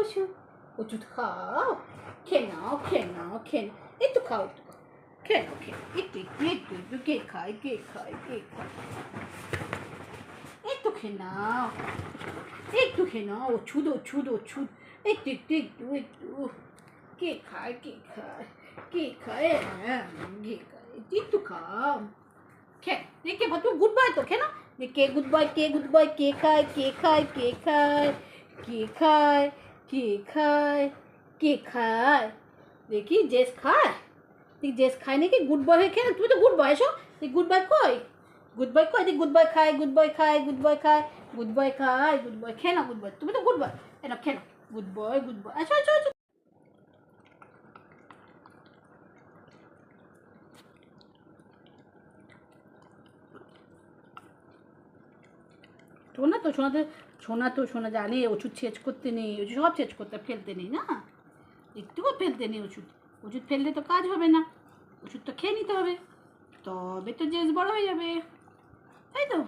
বসো, ওষুধ খাও, খেয়ে নাও খেয়ে নাও খেয়ে নাও, একটু খাও একটু খাও, খেয়ে নাও খেয়ে নাও, একটু একটু একটু একটু, কে খায় কে খায় কে খায়, একটু খেয়ে নাও, একটু খেয়ে নাও, ওষুধ ওষুধ ওষুধ, একটু একটু একটু একটু, কে খায় কে খায় কে খায়, হ্যাঁ কে খায়, একটু খাও, খেয়ে দেখে বল, তুই গুড বাই তো খেয়ে নাও, কে গুড বাই কে গুড বাই, কে খায় কে খায় কে খায় কে খায় কে খায় কে খায়, দেখি জেস খায়, তুই জেস খায় নাকি গুড বয় হয়ে খেয়ে, তুমি তো গুড বয় এসো, তুই গুড বাই কই, গুড বাই কই, গুড বাই খায় গুড বাই খায় গুড বাই খায় গুড বাই খায় গুড বাই, খেয়ে না গুড বাই, তুমি তো গুড বয়, এটা খেয়ে না গুড বয়, আসো আসো আসো। শোনা তো শোনাতে, শোনা তো শোনা জানে ওষুধ ছেচ করতে নেই, ওষুধ সব ছেচ করতে ফেলতে নেই না, একটুও ফেলতে নেই ওষুধ, ওষুধ ফেললে তো কাজ হবে না, ওষুধটা খেয়ে নিতে হবে, তবে তো জেস বড় হয়ে যাবে, তাই তো,